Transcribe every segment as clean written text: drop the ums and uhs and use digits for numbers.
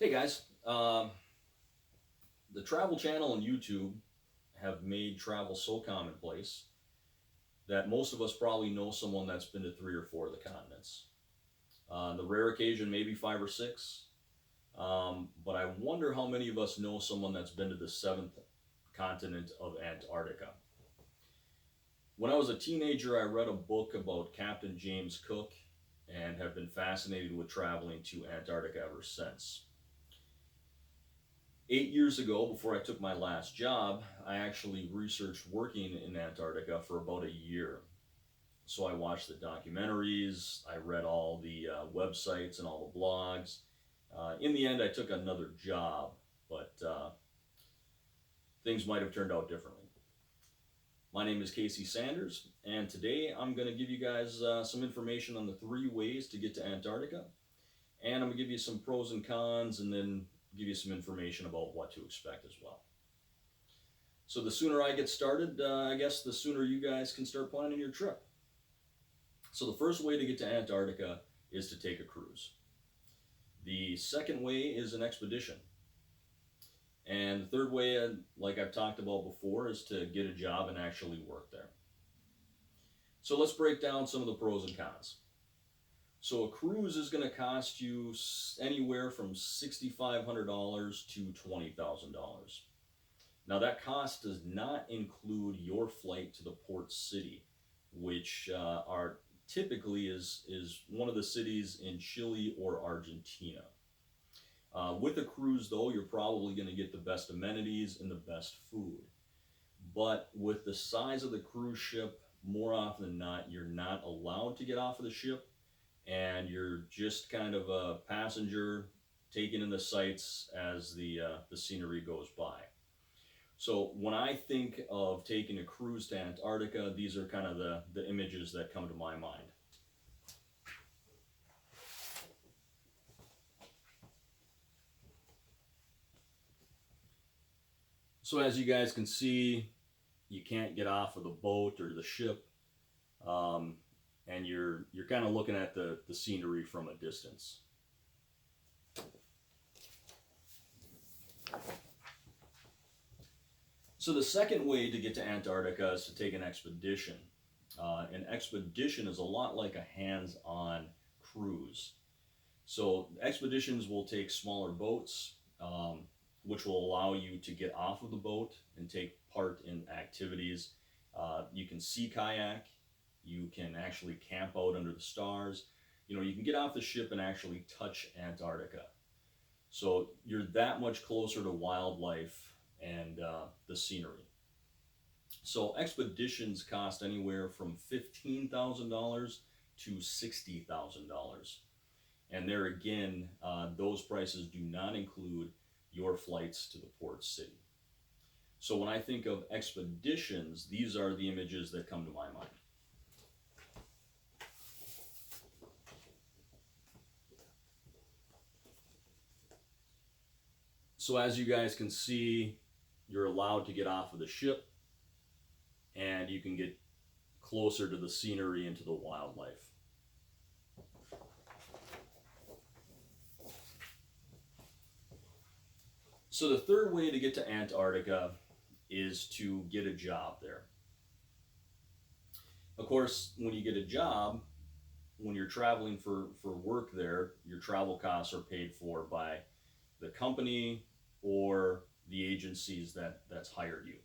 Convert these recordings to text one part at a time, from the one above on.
Hey guys, the Travel Channel and YouTube have made travel so commonplace that most of us probably know someone that's been to three or four of the continents. The rare occasion, maybe five or six. But I wonder how many of us know someone that's been to the seventh continent of Antarctica. When I was a teenager, I read a book about Captain James Cook and have been fascinated with traveling to Antarctica ever since. 8 years ago, before I took my last job, I actually researched working in Antarctica for about a year. So I watched the documentaries, I read all the websites and all the blogs. In the end, I took another job, but things might have turned out differently. My name is Casey Sanders, and today I'm going to give you guys some information on the three ways to get to Antarctica. And I'm going to give you some pros and cons, and then give you some information about what to expect as well. So the sooner I get started, I guess the sooner you guys can start planning your trip. So the first way to get to Antarctica is to take a cruise. The second way is an expedition. And the third way, like I've talked about before, is to get a job and actually work there. So let's break down some of the pros and cons. So a cruise is going to cost you anywhere from $6,500 to $20,000. Now that cost does not include your flight to the port city, which are typically is one of the cities in Chile or Argentina. With a cruise, though, you're probably going to get the best amenities and the best food. But with the size of the cruise ship, more often than not, you're not allowed to get off of the ship, and you're just kind of a passenger taking in the sights as the scenery goes by. So when I think of taking a cruise to Antarctica, these are kind of the images that come to my mind. So as you guys can see, you can't get off of the boat or the ship, um, and you're kind of looking at the scenery from a distance. So the second way to get to Antarctica is to take an expedition. An expedition is a lot like a hands-on cruise. So expeditions will take smaller boats, which will allow you to get off of the boat and take part in activities. You can sea kayak. You can actually camp out under the stars. You can get off the ship and actually touch Antarctica. So you're that much closer to wildlife and the scenery. So expeditions cost anywhere from $15,000 to $60,000. And there again, those prices do not include your flights to the port city. So when I think of expeditions, these are the images that come to my mind. So as you guys can see, you're allowed to get off of the ship, and you can get closer to the scenery and to the wildlife. So the third way to get to Antarctica is to get a job there. Of course, when you get a job, when you're traveling for work there, your travel costs are paid for by the company or the agencies that's hired you.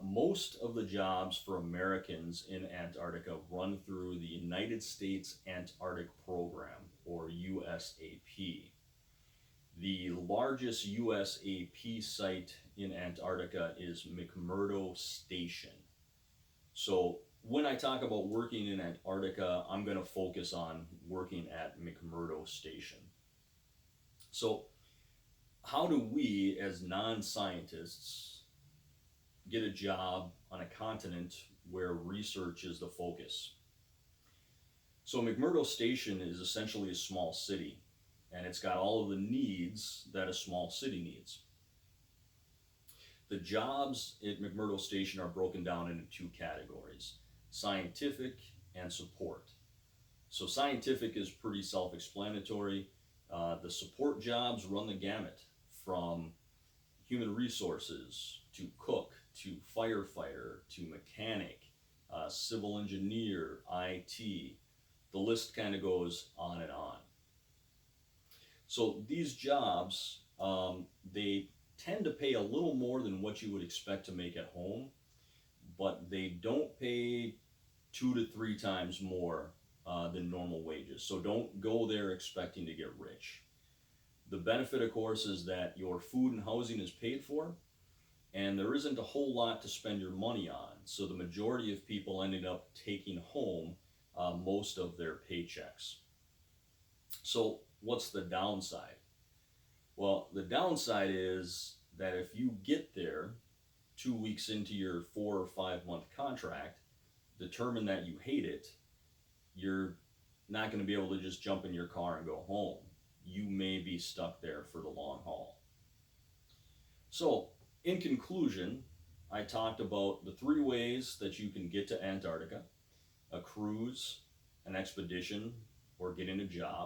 Most of the jobs for Americans in Antarctica run through the United States Antarctic Program, or USAP. The largest USAP site in Antarctica is McMurdo Station. So when I talk about working in Antarctica, I'm going to focus on working at McMurdo Station. So how do we, as non-scientists, get a job on a continent where research is the focus? So McMurdo Station is essentially a small city, and it's got all of the needs that a small city needs. The jobs at McMurdo Station are broken down into two categories: scientific and support. So scientific is pretty self-explanatory. The support jobs run the gamut from human resources to cook to firefighter to mechanic, civil engineer, IT. The list kind of goes on and on. So these jobs, they tend to pay a little more than what you would expect to make at home, but they don't pay 2 to 3 times more than normal wages. So don't go there expecting to get rich. The benefit, of course, is that your food and housing is paid for, and there isn't a whole lot to spend your money on. So the majority of people ended up taking home most of their paychecks. So what's the downside? Well, the downside is that if you get there 2 weeks into your 4 or 5 month contract, determine that you hate it, you're not going to be able to just jump in your car and go home. You may be stuck there for the long haul. So, in conclusion, I talked about the 3 ways that you can get to Antarctica: a cruise, an expedition, or getting a job.